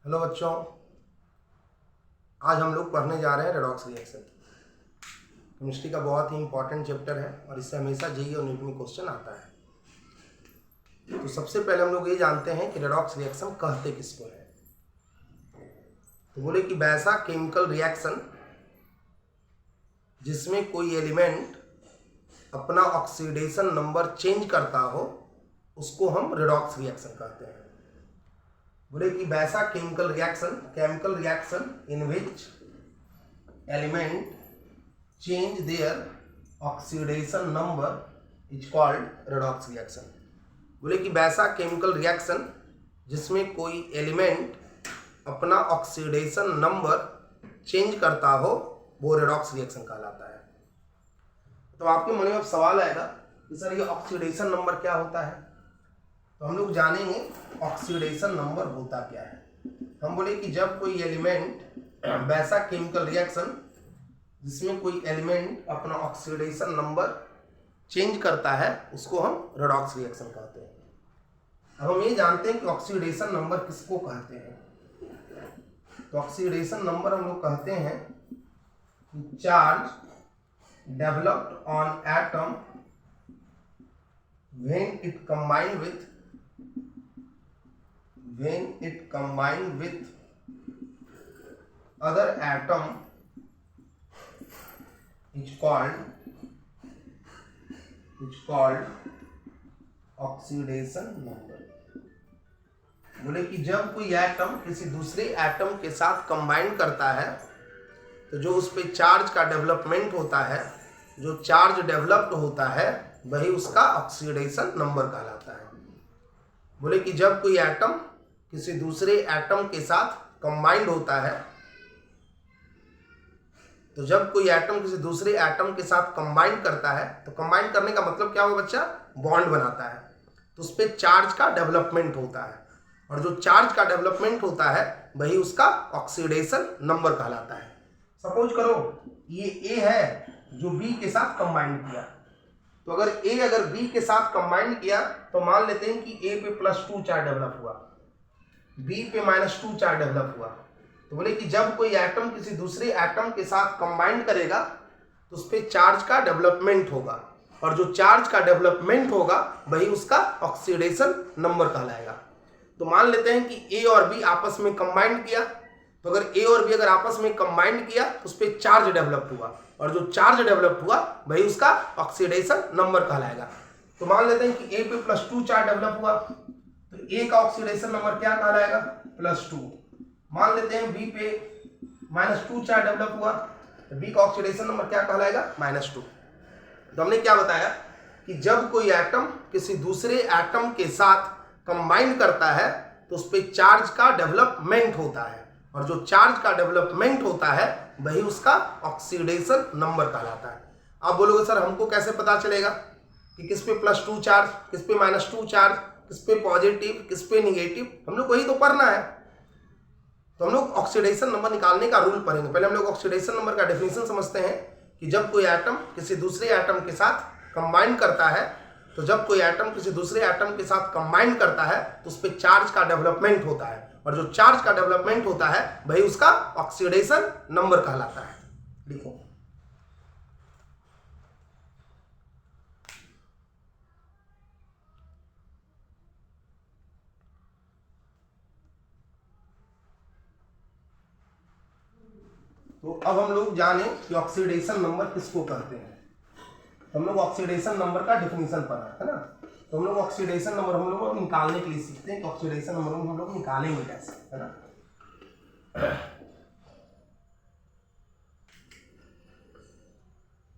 Hello बच्चों, आज हम लोग पढ़ने जा रहे हैं रेडॉक्स रिएक्शन। केमिस्ट्री का बहुत ही इंपॉर्टेंट चैप्टर है और इससे हमेशा जेईई और नीट में क्वेश्चन आता है। तो सबसे पहले हम लोग ये जानते हैं कि रेडॉक्स रिएक्शन कहते किसको है। तो बोले कि वैसा केमिकल रिएक्शन जिसमें कोई एलिमेंट अपना ऑक्सीडेशन नंबर चेंज करता हो उसको हम रेडॉक्स रिएक्शन कहते हैं। बोले कि वैसा chemical reaction in which element change their oxidation number is called redox reaction. बोले कि वैसा केमिकल रिएक्शन जिसमें कोई एलिमेंट अपना ऑक्सीडेशन नंबर चेंज करता हो वो रेडॉक्स रिएक्शन कहलाता है। तो आपके मन में अब सवाल आएगा कि सर ये ऑक्सीडेशन नंबर क्या होता है। तो हम लोग जानेंगे ऑक्सीडेशन नंबर होता क्या है। हम बोले कि जब कोई एलिमेंट वैसा केमिकल रिएक्शन जिसमें कोई एलिमेंट अपना ऑक्सीडेशन नंबर चेंज करता है उसको हम रेडॉक्स रिएक्शन कहते हैं। अब हम ये जानते हैं कि ऑक्सीडेशन नंबर किसको कहते हैं। तो ऑक्सीडेशन नंबर हम लोग कहते हैं कि charge developed on atom when it combined with other atom is called oxidation number. बोले कि जब कोई एटम किसी दूसरे एटम के साथ कंबाइन करता है तो जो उस पे चार्ज का डेवलपमेंट होता है, जो चार्ज डेवलप्ड होता है वही उसका ऑक्सीडेशन नंबर कहलाता है। बोले कि जब कोई एटम किसी दूसरे एटम के साथ कंबाइंड होता है, तो जब कोई एटम किसी दूसरे एटम के साथ कंबाइन करता है तो कंबाइन करने का मतलब क्या हुआ बच्चा, बॉन्ड बनाता है, तो उस पर चार्ज का डेवलपमेंट होता है और जो चार्ज का डेवलपमेंट होता है वही उसका ऑक्सीडेशन नंबर कहलाता है। सपोज करो ये ए है जो बी के साथ कंबाइंड किया, तो अगर बी के साथ कंबाइन किया तो मान लेते हैं कि ए पे +2 चार्ज डेवलप हुआ, बी पे -2 चार्ज डेवलप हुआ। तो बोले कि जब कोई एटम किसी दूसरे एटम के साथ कंबाइन करेगा तो उस पर चार्ज का डेवलपमेंट होगा और जो चार्ज का डेवलपमेंट होगा वही उसका ऑक्सीडेशन नंबर कहलाएगा। तो मान लेते हैं कि ए और बी आपस में कंबाइन किया, तो अगर ए और बी अगर आपस में कंबाइन किया तो उस पर चार्ज डेवलप हुआ और जो चार्ज डेवलप हुआ वही उसका ऑक्सीडेशन नंबर कहलाएगा। तो मान लेते हैं कि ए पे +2 चार्ज डेवलप हुआ, तो ए का ऑक्सीडेशन नंबर क्या कहलाएगा, +2। मान लेते हैं बी पे -2 चार्ज डेवलप हुआ, तो बी का ऑक्सीडेशन नंबर क्या कहलाएगा, -2। तो हमने क्या बताया कि जब कोई एटम किसी दूसरे एटम के साथ कंबाइन करता है तो उस पर चार्ज का डेवलपमेंट होता है और जो चार्ज का डेवलपमेंट होता है वही उसका ऑक्सीडेशन नंबर कहलाता है। आप बोलोगे सर हमको कैसे पता चलेगा कि किस पे +2 चार्ज, किस पे -2 चार्ज, किस पे पॉजिटिव, किस पे निगेटिव, हम लोग वही तो पढ़ना है। तो हम लोग ऑक्सीडेशन नंबर निकालने का रूल पढ़ेंगे। पहले हम लोग ऑक्सीडेशन नंबर का डेफिनेशन समझते हैं कि जब कोई एटम किसी दूसरे एटम के साथ कंबाइन करता है, तो जब कोई एटम किसी दूसरे एटम के साथ कंबाइन करता है तो उस पर चार्ज का डेवलपमेंट होता है और जो चार्ज का डेवलपमेंट होता है वही उसका ऑक्सीडेशन नंबर कहलाता है। लिखो। तो अब हम लोग जाने कि ऑक्सीडेशन नंबर किसको कहते हैं। हम लोग ऑक्सीडेशन नंबर का डेफिनेशन पढ़ा है ना। तो हम लोग ऑक्सीडेशन नंबर हम लोग निकालने के लिए सीखते हैं कि ऑक्सीडेशन नंबर हम लोग निकालेंगे कैसे, है ना।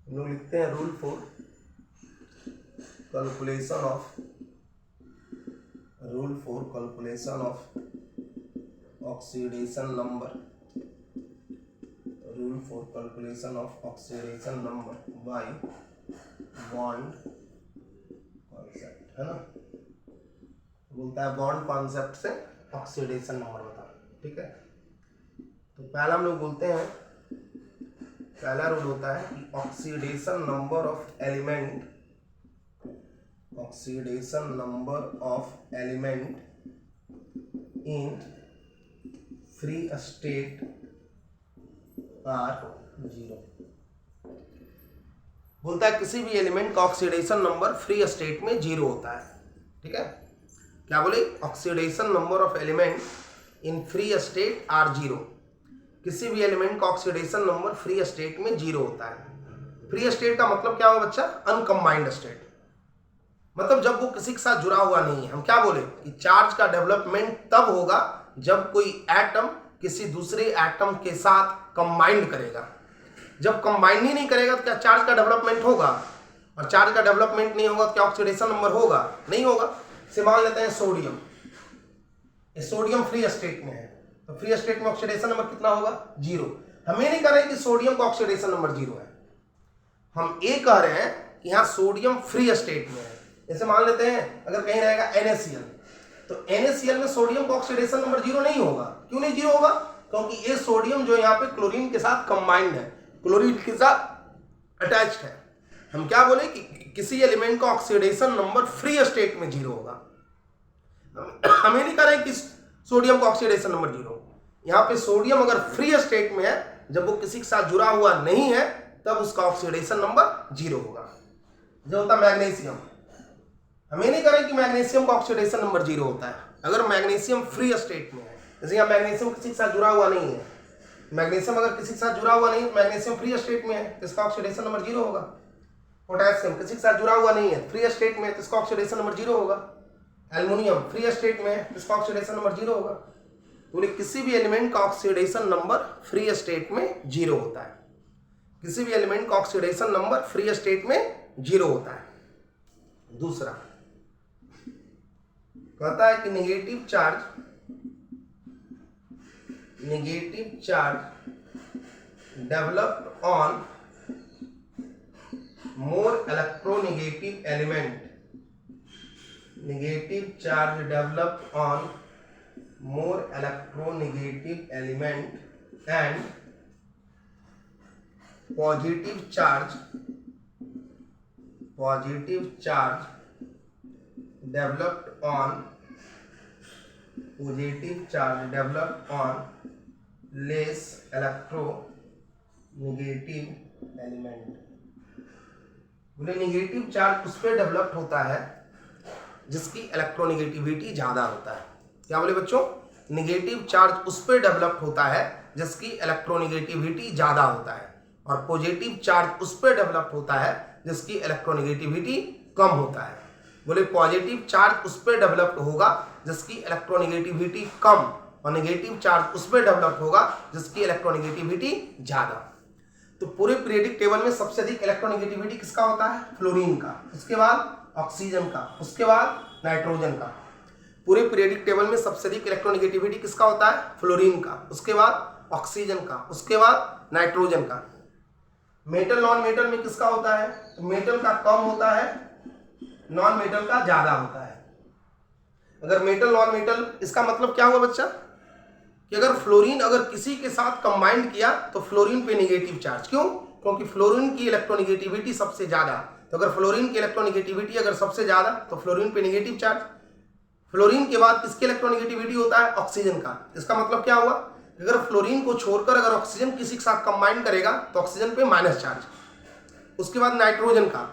हम लोग लिखते हैं rule for calculation of oxidation number, rule for calculation of oxidation number by bond concept, है ना। बोलता है बॉन्ड कॉन्सेप्ट से ऑक्सीडेशन नंबर बता, ठीक है। तो पहला हम लोग बोलते हैं, पहला रूल होता है कि oxidation number of element in free state are 0। बोलता है किसी भी एलिमेंट का ऑक्सीडेशन नंबर फ्री स्टेट में 0 होता है। ठीक है, क्या बोले, oxidation number of element in free state are 0। किसी भी एलिमेंट का ऑक्सीडेशन नंबर फ्री स्टेट में 0 होता है। फ्री स्टेट का मतलब क्या हुआ बच्चा, अनकम्बाइंड स्टेट, मतलब जब वो किसी के साथ जुड़ा हुआ नहीं है। हम क्या बोले कि चार्ज का डेवलपमेंट तब होगा जब कोई एटम किसी दूसरे एटम के साथ कंबाइंड करेगा। जब कंबाइंड ही नहीं करेगा तो क्या चार्ज का डेवलपमेंट होगा? और चार्ज का डेवलपमेंट नहीं होगा तो क्या ऑक्सीडेशन नंबर होगा? नहीं होगा। से मान लेते हैं सोडियम, सोडियम फ्री स्टेट में है, तो फ्री स्टेट में ऑक्सीडेशन नंबर कितना होगा? 0। हमें नहीं कह रहे कि सोडियम का ऑक्सीडेशन नंबर 0 है, हम ये कह रहे हैं कि यहाँ सोडियम फ्री स्टेट में है। जैसे मान लेते हैं अगर कहीं रहेगा NaCl, तो NaCl में सोडियम का ऑक्सीडेशन नंबर 0 नहीं होगा। क्यों नहीं 0 होगा? क्योंकि ये सोडियम जो यहाँ पे क्लोरीन के साथ कंबाइंड है, क्लोरीन के साथ अटैच्ड है। हम क्या बोले कि किसी एलिमेंट का ऑक्सीडेशन नंबर फ्री स्टेट में 0 होगा। हमें नहीं कह रहे कि सोडियम का ऑक्सीडेशन नंबर 0। यहाँ पे सोडियम अगर फ्री स्टेट में है, जब वो किसी के साथ जुड़ा हुआ नहीं है, तब उसका ऑक्सीडेशन नंबर 0 होगा। जो होता मैग्नीशियम, हमें नहीं कह रहे कि मैग्नीशियम का ऑक्सीडेशन नंबर 0 होता है अगर मैग्नीशियम फ्री स्टेट में है। जैसे यहाँ मैग्नीशियम किसी के साथ जुड़ा हुआ नहीं है, मैग्नीशियम अगर किसी के साथ जुड़ा हुआ नहीं है तो मैग्नीशियम फ्री स्टेट में है, तो इसका ऑक्सीडेशन नंबर 0 होगा। पोटेशियम किसी के साथ जुड़ा हुआ नहीं है, फ्री स्टेट में है, तो इसका ऑक्सीडेशन नंबर 0 होगा। एल्युमिनियम फ्री स्टेट में है, तो इसका ऑक्सीडेशन नंबर 0 होगा। तो किसी भी एलिमेंट का ऑक्सीडेशन नंबर फ्री स्टेट में 0 होता है। किसी भी एलिमेंट का ऑक्सीडेशन नंबर फ्री स्टेट में 0 होता है। दूसरा कहता है कि negative charge developed on more electronegative element, negative charge developed on more electronegative element and positive charge developed on less electronegative element। बोले नेगेटिव चार्ज उस पर डेवलप्ड होता है जिसकी इलेक्ट्रोनेगेटिविटी ज्यादा होता है। क्या बोले बच्चों? नेगेटिव चार्ज उस पर डेवलप्ड होता है जिसकी इलेक्ट्रोनेगेटिविटी ज्यादा होता है, और पॉजिटिव चार्ज उस पर डेवलप्ड होता है जिसकी इलेक्ट्रोनेगेटिविटी कम होता है। बोले पॉजिटिव चार्ज उस पर डेवलप्ड होगा जिसकी इलेक्ट्रोनेगेटिविटी कम, और नेगेटिव चार्ज उस पर डेवलप्ड होगा जिसकी इलेक्ट्रोनेगेटिविटी ज्यादा। तो पूरे पीरियोडिक टेबल में सबसे अधिक इलेक्ट्रोनेगेटिविटी किसका होता है? फ्लोरीन का, उसके बाद ऑक्सीजन का, उसके बाद नाइट्रोजन का। पूरे पीरियोडिक टेबल में सबसे अधिक इलेक्ट्रोनेगेटिविटी किसका होता है? फ्लोरीन का, उसके बाद ऑक्सीजन का, उसके बाद नाइट्रोजन का। मेटल नॉन मेटल में किसका होता है? तो मेटल का कम होता है, नॉन मेटल का ज्यादा होता है। अगर मेटल नॉन मेटल, इसका मतलब क्या हुआ बच्चा कि अगर फ्लोरीन अगर किसी के साथ कंबाइंड किया तो फ्लोरीन पे नेगेटिव चार्ज। क्यों? क्योंकि फ्लोरीन की इलेक्ट्रोनेगेटिविटी सबसे ज्यादा, तो अगर फ्लोरीन की इलेक्ट्रोनेगेटिविटी अगर सबसे ज्यादा तो फ्लोरीन पे नेगेटिव चार्ज। फ्लोरीन के बाद किसकी इलेक्ट्रोनेगेटिविटी होता है? ऑक्सीजन का। इसका मतलब क्या हुआ? अगर फ्लोरीन को छोड़कर अगर ऑक्सीजन किसी के साथ कंबाइन करेगा तो ऑक्सीजन पे माइनस चार्ज। उसके बाद नाइट्रोजन का,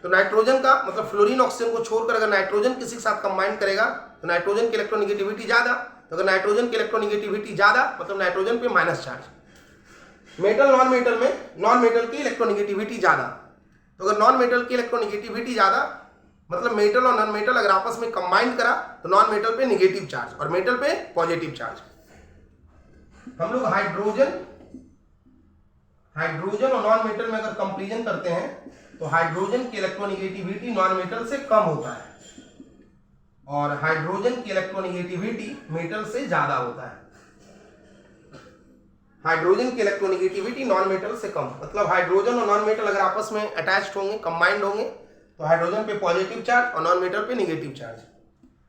तो नाइट्रोजन का मतलब फ्लोरीन ऑक्सीजन को छोड़कर अगर नाइट्रोजन किसी के साथ कंबाइन करेगा तो नाइट्रोजन की इलेक्ट्रोनेगेटिविटी ज्यादा, तो अगर नाइट्रोजन की इलेक्ट्रोनेगेटिविटी ज्यादा मतलब नाइट्रोजन पे minus charge. Metal non metal में नॉन मेटल की इलेक्ट्रोनेगेटिविटी ज्यादा, तो अगर नॉन मेटल की इलेक्ट्रोनेगेटिविटी ज्यादा मतलब मेटल और नॉन मेटल अगर आपस में कंबाइन करा तो नॉन मेटल पे नेगेटिव चार्ज और मेटल पे पॉजिटिव चार्ज। हम लोग हाइड्रोजन और नॉन मेटल में अगर कंपैरिजन करते हैं तो हाइड्रोजन की इलेक्ट्रोनेगेटिविटी नॉन मेटल से कम होता है, और हाइड्रोजन की इलेक्ट्रोनेगेटिविटी मेटल से ज्यादा होता है। हाइड्रोजन की इलेक्ट्रोनेगेटिविटी नॉन मेटल से कम, मतलब हाइड्रोजन और नॉन मेटल अगर आपस में अटैच्ड होंगे, कंबाइंड होंगे, तो हाइड्रोजन पे पॉजिटिव चार्ज और नॉन मेटल पे नेगेटिव चार्ज।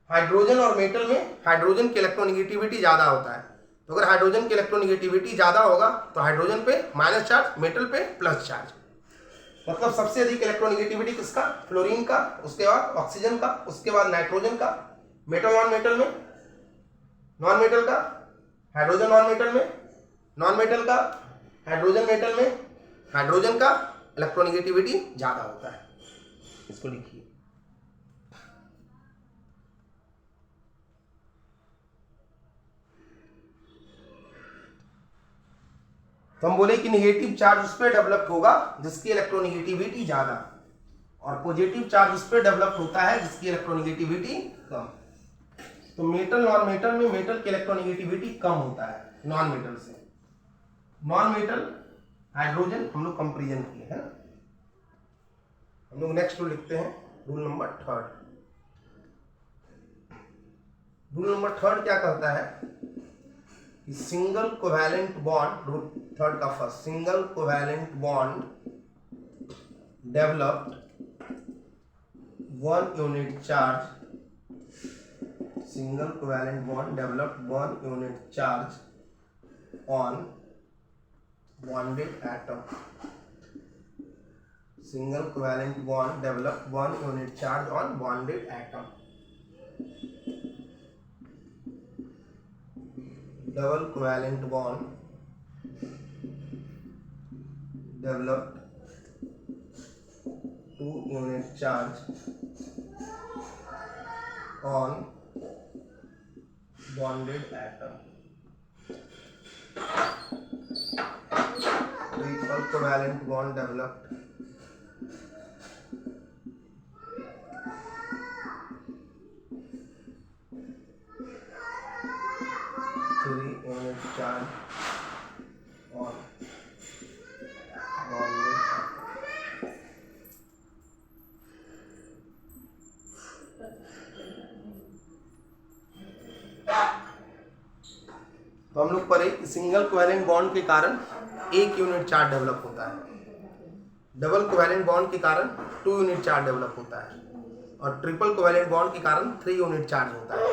हाइड्रोजन और मेटल में हाइड्रोजन की इलेक्ट्रोनेगेटिविटी ज्यादा होता है, तो अगर हाइड्रोजन की इलेक्ट्रोनेगेटिविटी ज्यादा होगा तो हाइड्रोजन पे माइनस चार्ज, मेटल पे प्लस चार्ज। मतलब सबसे अधिक इलेक्ट्रोनेगेटिविटी किसका? फ्लोरीन का, उसके बाद ऑक्सीजन का, उसके बाद नाइट्रोजन का। मेटल नॉन मेटल में नॉन मेटल का हाइड्रोजन नॉन मेटल में, नॉन मेटल का हाइड्रोजन मेटल में, हाइड्रोजन का इलेक्ट्रोनेगेटिविटी ज्यादा होता है। इसको लिखिए। तो हम बोले कि निगेटिव चार्ज उस पर डेवलप होगा जिसकी इलेक्ट्रोनेगेटिविटी ज्यादा, और पॉजिटिव चार्ज उस पर डेवलप होता है जिसकी इलेक्ट्रोनेगेटिविटी कम। तो मेटल नॉन मेटल में मेटल की इलेक्ट्रोनेगेटिविटी कम होता है नॉन मेटल से। नॉन मेटल हाइड्रोजन हम लोग कंपेरिजन किए है ना। हम लोग नेक्स्ट रूल लिखते हैं, रूल नंबर 3। रूल नंबर 3 क्या कहता है कि सिंगल कोवैलेंट बॉन्ड, रूल 3 का first, single covalent bond developed 1 unit charge, single covalent bond developed 1 unit charge on bonded atom. Single covalent bond developed 1 unit charge on bonded atom. Double covalent bond developed 2 unit charge on bonded atom. Triple covalent bond developed 3 unit charge on bonded atom. तो हम लोग पढ़े कि single covalent bond के कारण 1 unit charge develop होता है, double covalent bond के कारण 2 यूनिट चार्ज डेवलप होता है, और ट्रिपल कोवैलेंट बॉन्ड के कारण 3 यूनिट चार्ज होता है।